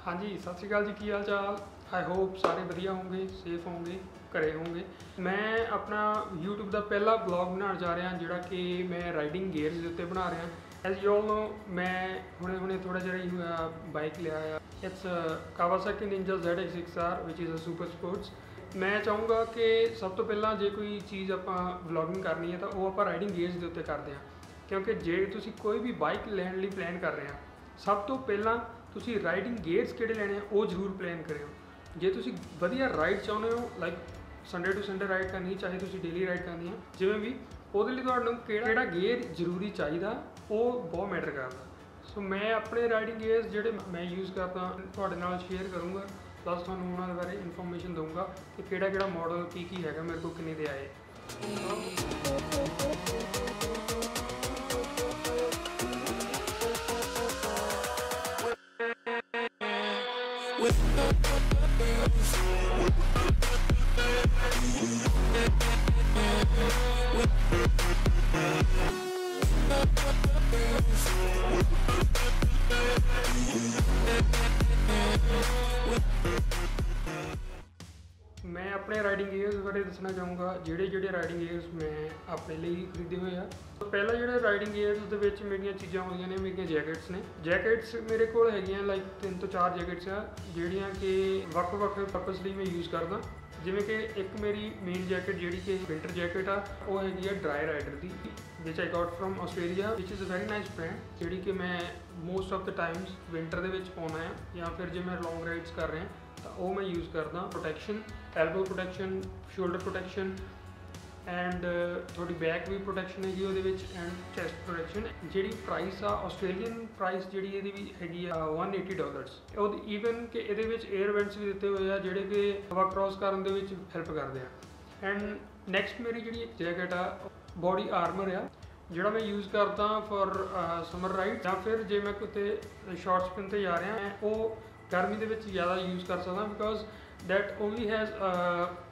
हाँ जी, सत श्री अकाल जी, की हाल चाल। आई होप सारे वधिया होंगे, सेफ होंगे, घरे होंगे। मैं अपना यूट्यूब का पहला ब्लॉग बनाना जा रहा जिहड़ा कि मैं राइडिंग गेयर्स के उत्ते बना रहा। एज यू ऑल नो, मैं हुणे थोड़ा जिहा ही होया बाइक लिया आ। It's Kawasaki Ninja ZX6R which is a super sports. मैं चाहूँगा कि सब तो पहला जे कोई चीज़ आपां व्लॉगिंग करनी है तो वो आपां राइडिंग गेयर्स के उत्ते करते हैं, क्योंकि जे तुसी कोई भी बाइक लैण लई प्लान कर रहे हैं, सब तो पहला ਤੁਸੀਂ ਰਾਈਡਿੰਗ ਗੇਅਰਸ ਕਿਹੜੇ ਲੈਣੇ ਆ ਉਹ ਜ਼ਰੂਰ ਪਲਾਨ ਕਰਿਓ। ਜੇ ਤੁਸੀਂ ਵਧੀਆ ਰਾਈਡ ਚਾਹੁੰਦੇ ਹੋ, like Sunday to Sunday ride ਕਰਨੀ, ਚਾਹੇ ਤੁਸੀਂ ਡੇਲੀ ਰਾਈਡ ਕਰਨੀ ਆ, ਜਿਵੇਂ ਵੀ, ਉਹਦੇ ਲਈ ਤੁਹਾਨੂੰ ਕਿਹੜਾ ਗੇਅਰ ਜ਼ਰੂਰੀ ਚਾਹੀਦਾ ਉਹ ਬਹੁਤ ਮੈਟਰ ਕਰਦਾ। ਸੋ ਮੈਂ ਆਪਣੇ ਰਾਈਡਿੰਗ ਗੇਅਰਸ ਜਿਹੜੇ ਮੈਂ ਯੂਜ਼ ਕਰਦਾ ਤੁਹਾਡੇ ਨਾਲ ਸ਼ੇਅਰ ਕਰੂੰਗਾ, ਪਲੱਸ ਤੁਹਾਨੂੰ ਉਹਨਾਂ ਦੇ ਬਾਰੇ ਇਨਫੋਰਮੇਸ਼ਨ ਦਊਂਗਾ ਕਿ ਕਿਹੜਾ ਮਾਡਲ ਕੀ ਹੈਗਾ, ਮੇਰੇ ਕੋਲ ਕਿੰਨੇ ਦੇ ਆਏ। मैं अपने राइडिंग गेयर्स बारे दसना चाहूँगा, ਜਿਹੜੇ राइडिंग गेयर्स मैं अपने लिए खरीदे हुए हैं। तो पहला जो राइडिंग गेयर्स ਦੇ मेरिया चीज़ा होंदियां ने, मेरिया जैकेट्स ने। जैकेट्स मेरे को हैगियां लाइक 3 ਤੋਂ 4 जैकेट्स आ ਜਿਹੜੀਆਂ कि ਵੱਖ-ਵੱਖ पर्पस ਲਈ मैं यूज़ करदा। जिमें कि एक मेरी मेन जैकेट जी कि विंटर जैकेट आ, वो हैगी आ ड्राई राइडर की, which I got from Australia, which is a very nice brand, जी कि मैं most of the times winter के पाना है, या फिर जो मैं लॉन्ग राइड्स कर रहे हैं तो वो मैं यूज़ करदा। Protection, elbow protection, shoulder protection and थोड़ी बैक भी प्रोटैक्शन हैगी ਉਹਦੇ ਵਿੱਚ, एंड चैस्ट प्रोटैक्शन। ਜਿਹੜੀ प्राइस आ ਆਸਟ੍ਰੇਲੀਅਨ प्राइस ਜਿਹੜੀ ਇਹਦੀ ਵੀ ਹੈਗੀ ਆ $180। ਉਹ ਈਵਨ ਕਿ ਇਹਦੇ ਵਿੱਚ 에ਅਰ ਵੈਂਟਸ ਵੀ ਦਿੱਤੇ ਹੋਏ ਆ ਜਿਹੜੇ ਕਿ ਹਵਾ ਕ੍ਰੋਸ ਕਰਨ ਦੇ ਵਿੱਚ ਹੈਲਪ ਕਰਦੇ ਆ। ਐਂਡ ਨੈਕਸਟ ਮੇਰੀ ਜਿਹੜੀ ਇੱਕ ਜੈਕਟ ਆ ਬੋਡੀ ਆਰਮਰ ਆ, ਜਿਹੜਾ ਮੈਂ ਯੂਜ਼ ਕਰਦਾ ਫॉर ਸਮਰ ਰਾਈਡ, ਜਾਂ ਫਿਰ ਜੇ ਮੈਂ ਕਿਤੇ ਸ਼ਾਰਟ ਸਪਿਨ ਤੇ ਜਾ ਰਿਹਾ ਉਹ गर्मी ਦੇ ਵਿੱਚ ਜ਼ਿਆਦਾ ਯੂਜ਼ ਕਰ ਸਕਦਾ, because that only has a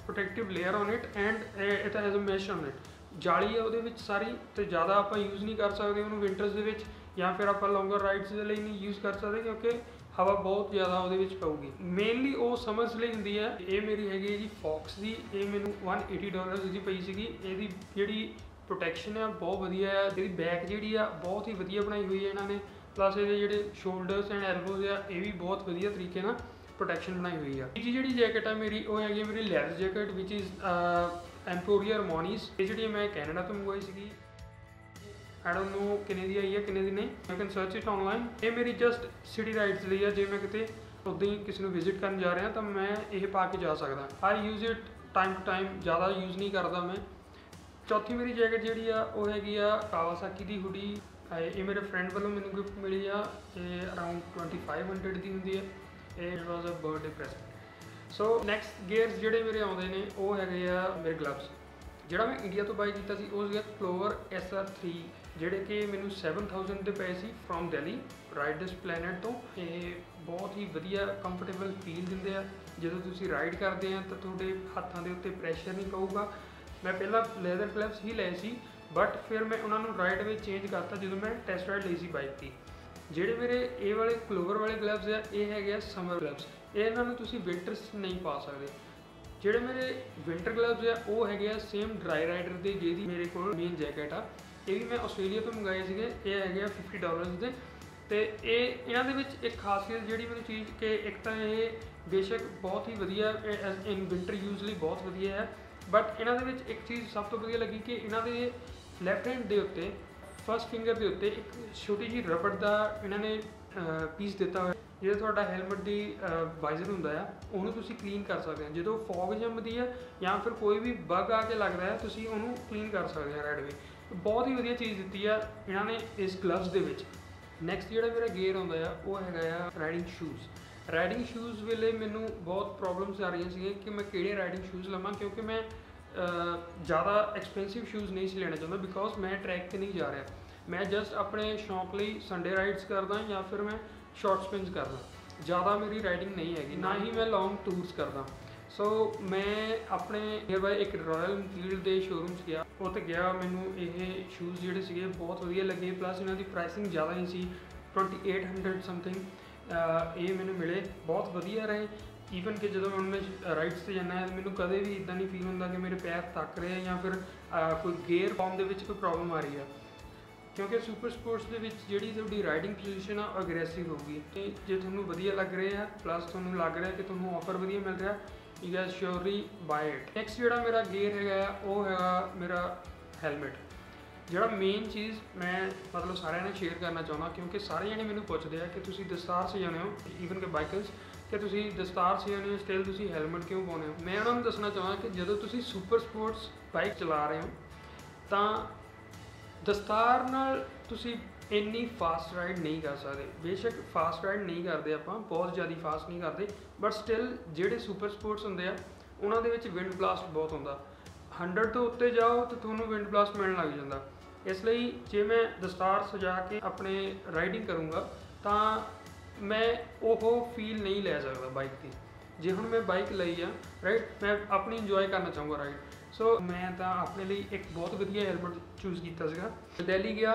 protective layer on it and it has a mesh on it। ਜਾਲੀ ਹੈ ਉਹਦੇ ਵਿੱਚ ਸਾਰੀ, ਤੇ ਜ਼ਿਆਦਾ ਆਪਾਂ ਯੂਜ਼ ਨਹੀਂ ਕਰ ਸਕਦੇ ਉਹਨੂੰ ਵਿੰਟਰਸ ਦੇ ਵਿੱਚ, ਜਾਂ ਫਿਰ ਆਪਾਂ ਲੌਂਗਰ ਰਾਈਡਸ ਦੇ ਲਈ ਨਹੀਂ ਯੂਜ਼ ਕਰ ਸਕਦੇ ਕਿਉਂਕਿ ਹਵਾ ਬਹੁਤ ਜ਼ਿਆਦਾ ਉਹਦੇ ਵਿੱਚ ਪਊਗੀ। ਮੇਨਲੀ ਉਹ ਸਮਰਸ ਲਈ ਹੁੰਦੀ ਹੈ। ਇਹ ਮੇਰੀ ਹੈਗੀ ਜੀ ਫੌਕਸ ਦੀ, ਇਹ ਮੈਨੂੰ $180 ਦੀ ਪਈ ਸੀਗੀ। ਇਹਦੀ ਜਿਹੜੀ ਪ੍ਰੋਟੈਕਸ਼ਨ ਆ ਬਹੁਤ ਵਧੀਆ ਹੈ, ਇਹਦੀ ਬੈਕ ਜਿਹੜੀ ਆ ਬਹੁਤ ਹੀ ਵਧੀਆ ਬਣਾਈ ਹੋਈ ਹੈ ਇਹਨਾਂ ਨੇ, प्लस ये जोड़े शोल्डर्स एंड एल्बोज आ ये भी बहुत वधिया तरीके ना प्रोटैक्शन बनाई हुई है। तीजी जी जैकेट है मेरी, वो हैगी मेरी leather jacket which is Emporia अरमोनीस। ये जी मैं कैनेडा तो मंगवाई सी, आई डोंट नो किन्ने दी आई है किन्ने दी नहीं, you can search it online. ये मेरी जस्ट सिटी राइड्स लिए है, जे मैं किते उदा ही किसी को विजिट करने जा रहा तो मैं ये पा के जा सकदा। I use it time to time, ज़्यादा यूज़ नहीं करता मैं। चौथी मेरी जैकेट जी वो हैगी कावासाकी की हुडी। ये मेरे फ्रेंड वालों मैंने गिफ्ट मिली आ, ये अराउंड 2500 की होंगी है। It was a birthday present. So next gears जोड़े मेरे आते हैं वो है मेरे ग्लव्स। जोड़ा मैं इंडिया तो बाई किया वो क्लोवर SR3, जोड़े कि मैंने 7000 के पे सी फ्रॉम दिल्ली राइडर्स प्लैनेट तो। ये बहुत ही वधिया कंफर्टेबल फील देंगे जो तुम राइड करते हैं तो थोड़े हाथों के उत्ते प्रैशर नहीं पऊगा। मैं पहला लैदर ग्लव्स ही लाए सी, बट फिर मैं उन्होंने राइड में चेंज करता जो मैं टेस्ट राइड ली सी बाइक की। जोड़े मेरे ये वाले क्लोवर वाले ग्लव्स है ये है समर ग्लव्स, ये इन्होंने तुम विंटर्स नहीं पा सकते। जोड़े मेरे विंटर ग्लव्स है वो है सेम ड्राई राइडर के, जी मेरे को मेन जैकेट आ, ये भी मैं आस्ट्रेलिया तो मंगाए थे, ये है $50 के। तो ये इन्होंने एक खासियत जी मैंने चीज़ कि एक तो ये बेशक बहुत ही वधिया इन विंटर यूज़ लिए बहुत वधिया है, बट इन्होंने एक चीज़ सब तो वधिया लगी कि इन्होंने लैफ्ट हैंड के उत्ते फर्स्ट फिंगर के उत्ते एक छोटी जी रबड़ का इन्होंने पीस दिता हुआ, जो थोड़ा हैलमेट की वाइजर होंगे उन्होंने तुम क्लीन कर सकते हैं। जो फॉग जमती है या फिर कोई भी बग आके लगता है तुम उन्होंने क्लीन कर सकते हैं राइड में। बहुत ही वधिया चीज़ दी है इन्होंने इस ग्लव्स के। नैक्सट जो मेरा गेयर आता है वो है राइडिंग शूज़। राइडिंग शूज़ वेले मैनू बहुत प्रॉब्लम्स आ रही सी कि मैं किहड़े राइडिंग शूज़ लवां, क्योंकि मैं ज़्यादा एक्सपेंसिव शूज़ नहीं सी लेना चाहता, बिकॉज मैं ट्रैक पर नहीं जा रहा। मैं जस्ट अपने शौक लिए संडे राइड्स करदा या फिर मैं शॉर्ट स्पिन्स करदा, ज़्यादा मेरी राइडिंग नहीं हैगी, ना ही मैं लॉन्ग टूर्स करदा। सो मैं अपने नियर बाय एक रॉयल एनफील्ड के शोरूम्स गया, उत्थे गया, मैनू ये शूज़ जोड़े बहुत वधिया लगे, प्लस इन्हों की प्राइसिंग ज़्यादा ही सी, 2800 समथिंग। ਇਹ ਮੈਨੂੰ ਮਿਲੇ ਬਹੁਤ ਵਧੀਆ ਰਹੇ। ਈਵਨ ਕਿ ਜਦੋਂ ਮੈਂ ਰਾਈਡਸ 'ਤੇ ਜਾਂਦਾ ਮੈਨੂੰ ਕਦੇ ਵੀ ਇੱਦਾਂ ਨਹੀਂ ਫੀਲ ਹੁੰਦਾ ਕਿ ਮੇਰੇ ਪੈਰ ਥੱਕ ਰਹੇ ਆ ਜਾਂ ਫਿਰ ਕੋਈ ਗੇਅਰ ਫਾਰਮ ਦੇ ਵਿੱਚ ਕੋਈ ਪ੍ਰੋਬਲਮ ਆ ਰਹੀ ਆ, ਕਿਉਂਕਿ ਸੁਪਰ ਸਪੋਰਟਸ ਦੇ ਵਿੱਚ ਜਿਹੜੀ ਤੁਹਾਡੀ ਰਾਈਡਿੰਗ ਪੋਜੀਸ਼ਨ ਆ ਅਗਰੈਸਿਵ ਹੋਊਗੀ। ਤੇ ਜੇ ਤੁਹਾਨੂੰ ਵਧੀਆ ਲੱਗ ਰਿਹਾ ਪਲੱਸ ਤੁਹਾਨੂੰ ਲੱਗ ਰਿਹਾ ਕਿ ਤੁਹਾਨੂੰ ਆਫਰ ਵਧੀਆ ਮਿਲ ਰਿਹਾ, you guess surely buy it. Next ਜਿਹੜਾ ਮੇਰਾ ਗੇਅਰ ਹੈਗਾ ਉਹ ਹੈਗਾ ਮੇਰਾ ਹੈਲਮਟ। ਜਿਹੜਾ ਮੇਨ ਚੀਜ਼ ਮੈਂ ਮਤਲਬ ਸਾਰਿਆਂ ਨਾਲ ਸ਼ੇਅਰ ਕਰਨਾ ਚਾਹੁੰਦਾ, ਕਿਉਂਕਿ ਸਾਰੇ ਜਣੇ ਮੈਨੂੰ ਪੁੱਛਦੇ ਆ ਕਿ ਤੁਸੀਂ ਦਸਤਾਰ ਸਜਾਉਂਦੇ ਹੋ, ਈਵਨ ਕਿ ਬਾਈਕਰਸ, ਕਿ ਤੁਸੀਂ ਦਸਤਾਰ ਸਜਾਉਂਦੇ ਹੋ ਸਟਿਲ ਤੁਸੀਂ ਹੈਲਮਟ ਕਿਉਂ ਪਾਉਂਦੇ ਹੋ। ਮੈਂ ਉਹਨਾਂ ਨੂੰ ਦੱਸਣਾ ਚਾਹੁੰਦਾ ਕਿ ਜਦੋਂ ਤੁਸੀਂ ਸੁਪਰ ਸਪੋਰਟਸ ਬਾਈਕ ਚਲਾ ਰਹੇ ਹੋ ਤਾਂ ਦਸਤਾਰ ਨਾਲ ਤੁਸੀਂ ਇੰਨੀ ਫਾਸਟ ਰਾਈਡ ਨਹੀਂ ਕਰ ਸਕਦੇ। ਬੇਸ਼ੱਕ ਫਾਸਟ ਰਾਈਡ ਨਹੀਂ ਕਰਦੇ ਆਪਾਂ, ਬਹੁਤ ਜ਼ਿਆਦਾ ਫਾਸਟ ਨਹੀਂ ਕਰਦੇ, ਬਟ ਸਟਿਲ ਜਿਹੜੇ ਸੁਪਰ ਸਪੋਰਟਸ ਹੁੰਦੇ ਆ ਉਹਨਾਂ ਦੇ ਵਿੱਚ ਵਿੰਡ ਬਲਾਸਟ ਬਹੁਤ ਹੁੰਦਾ। 100 ਤੋਂ ਉੱਤੇ ਜਾਓ ਤਾਂ ਤੁਹਾਨੂੰ ਵਿੰਡ ਬਲਾਸਟ ਮਿਲਣ ਲੱਗ ਜਾਂਦਾ। ਇਸ ਲਈ ਜੇ ਮੈਂ ਦਸਤਾਰ ਸਜਾ ਕੇ ਆਪਣੇ ਰਾਈਡਿੰਗ ਕਰੂੰਗਾ ਤਾਂ ਮੈਂ ਉਹ ਫੀਲ ਨਹੀਂ ਲੈ ਸਕਦਾ ਬਾਈਕ ਦੀ। ਜੇ ਹੁਣ ਮੈਂ ਬਾਈਕ ਲਈ ਆ ਰਾਈਟ, ਮੈਂ ਆਪਣੀ ਇੰਜੋਏ ਕਰਨਾ ਚਾਹੂੰਗਾ ਰਾਈਡ, ਸੋ ਮੈਂ ਤਾਂ ਆਪਣੇ ਲਈ ਇੱਕ ਬਹੁਤ ਵਧੀਆ ਹੈਲਮਟ ਚੂਜ਼ ਕੀਤਾ ਸੀਗਾ। ਦਿੱਲੀ ਗਿਆ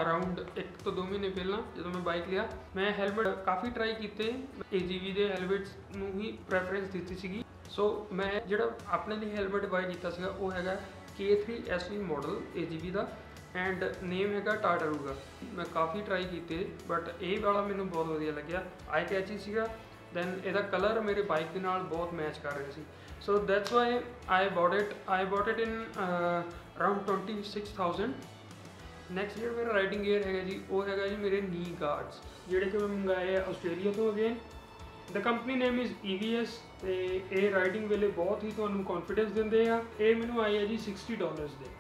ਅਰਾਊਂਡ 1 ਤੋਂ 2 ਮਹੀਨੇ ਪਹਿਲਾਂ ਜਦੋਂ ਮੈਂ ਬਾਈਕ ਲਿਆ, ਮੈਂ ਹੈਲਮਟ ਕਾਫੀ ਟਰਾਈ ਕੀਤੇ, AGV ਦੇ ਹੈਲਮਟਸ ਨੂੰ ਹੀ ਪ੍ਰੈਫਰੈਂਸ ਦਿੱਤੀ ਸੀਗੀ। ਸੋ ਮੈਂ ਜਿਹੜਾ ਆਪਣੇ ਲਈ ਹੈਲਮਟ ਬਾਈ ਕੀਤਾ ਸੀਗਾ ਉਹ ਹੈਗਾ K3SV ਮਾਡਲ AGV ਦਾ, ਐਂਡ ਨੇਮ ਹੈਗਾ ਟਾਟਾਰੂਗਾ। ਮੈਂ ਕਾਫੀ ਟਰਾਈ ਕੀਤੇ ਬਟ ਇਹ ਵਾਲਾ ਮੈਨੂੰ ਬਹੁਤ ਵਧੀਆ ਲੱਗਿਆ, ਆਈ ਕੈਚੀ ਸੀਗਾ, ਦੈਨ ਇਹਦਾ ਕਲਰ ਮੇਰੇ ਬਾਈਕ ਦੇ ਨਾਲ ਬਹੁਤ ਮੈਚ ਕਰ ਰਿਹਾ ਸੀ। So that's why I bought it in around 26,000। Next ਜਿਹੜਾ ਮੇਰਾ ਰਾਈਡਿੰਗ ਗੇਅਰ ਹੈਗਾ ਜੀ ਉਹ ਹੈਗਾ ਜੀ ਮੇਰੇ ਨੀ ਗਾਰਡਸ, ਜਿਹੜੇ ਕਿ ਮੈਂ ਮੰਗਾਏ ਆ ਆਸਟ੍ਰੇਲੀਆ ਤੋਂ। Again the company name is EVS, ਤੇ ਇਹ ਰਾਈਡਿੰਗ ਵੇਲੇ ਬਹੁਤ ਹੀ ਤੁਹਾਨੂੰ ਕੌਨਫੀਡੈਂਸ ਦਿੰਦੇ ਆ। ਇਹ ਮੈਨੂੰ ਆਏ ਆ ਜੀ $60 ਦੇ।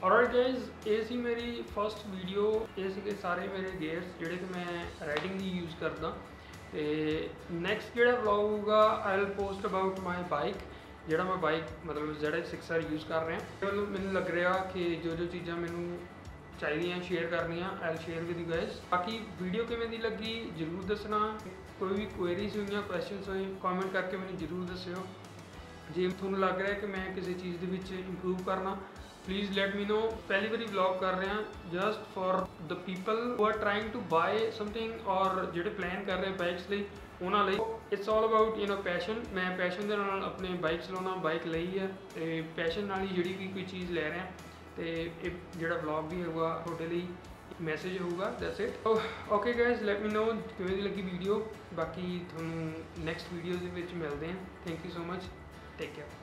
ਔਲਰਾਈਟ ਗਾਇਜ਼, ਇਹ ਸੀ ਮੇਰੀ ਫਸਟ ਵੀਡੀਓ। ਇਹ ਸੀਗੇ ਸਾਰੇ ਮੇਰੇ ਗੇਅਰਸ ਜਿਹੜੇ ਕਿ ਮੈਂ ਰਾਈਡਿੰਗ ਲਈ ਯੂਜ਼ ਕਰਦਾ। ਤੇ ਨੈਕਸਟ ਜਿਹੜਾ ਵਲੌਗ ਹੋਊਗਾ I will post about my bike, ਜਿਹੜਾ ਮੈਂ ਬਾਈਕ ਮਤਲਬ ZX6R ਯੂਜ਼ ਕਰ ਰਿਹਾ। ਮੈਨੂੰ ਲੱਗ ਰਿਹਾ ਕਿ ਜੋ ਚੀਜ਼ਾਂ ਮੈਨੂੰ ਚਾਹੀਦੀਆਂ ਸ਼ੇਅਰ ਕਰਨੀਆਂ, ਆਈ ਸ਼ੇਅਰ ਵਿਦ ਯੂ ਗਾਇਜ਼। ਬਾਕੀ ਵੀਡੀਓ ਕਿਵੇਂ ਦੀ ਲੱਗੀ ਜ਼ਰੂਰ ਦੱਸਣਾ। ਕੋਈ ਵੀ ਕੁਐਰੀਜ਼ ਹੋਈਆਂ, ਕੁਐਸਚਨਸ ਹੋਏ, ਕਮੈਂਟ ਕਰਕੇ ਮੈਨੂੰ ਜ਼ਰੂਰ ਦੱਸਿਓ। ਜੇ ਤੁਹਾਨੂੰ ਲੱਗ ਰਿਹਾ ਕਿ ਮੈਂ ਕਿਸੇ ਚੀਜ਼ ਦੇ ਵਿੱਚ ਇੰਪਰੂਵ ਕਰਨਾ, ਪਲੀਜ਼ ਲੈਟ ਮੀ ਨੋ। ਪਹਿਲੀ ਵਾਰੀ ਵਲੌਗ ਕਰ ਰਿਹਾ just for the people who are trying to buy something, ਔਰ ਜਿਹੜੇ ਪਲਾਨ ਕਰ ਰਹੇ ਬਾਈਕਸ ਲਈ ਉਹਨਾਂ ਲਈ। It's all about passion. ਮੈਂ ਪੈਸ਼ਨ ਦੇ ਨਾਲ ਆਪਣੇ ਬਾਈਕ ਚਲਾਉਣਾ, ਬਾਈਕ ਲਈ ਹੈ ਅਤੇ ਪੈਸ਼ਨ ਨਾਲ ਹੀ ਜਿਹੜੀ ਵੀ ਕੋਈ ਚੀਜ਼ ਲੈ ਰਿਹਾ। ਤੇ ਇਹ ਜਿਹੜਾ ਵਲੌਗ ਵੀ ਹੋਊਗਾ ਤੁਹਾਡੇ ਲਈ ਮੈਸੇਜ ਹੋਊਗਾ, that's it. Okay guys, let me know ਕਿਵੇਂ ਦੀ ਲੱਗੀ ਵੀਡੀਓ। ਬਾਕੀ ਤੁਹਾਨੂੰ ਨੈਕਸਟ ਵੀਡੀਓ ਦੇ ਵਿੱਚ ਮਿਲਦੇ ਹਾਂ। Thank you so much, take care.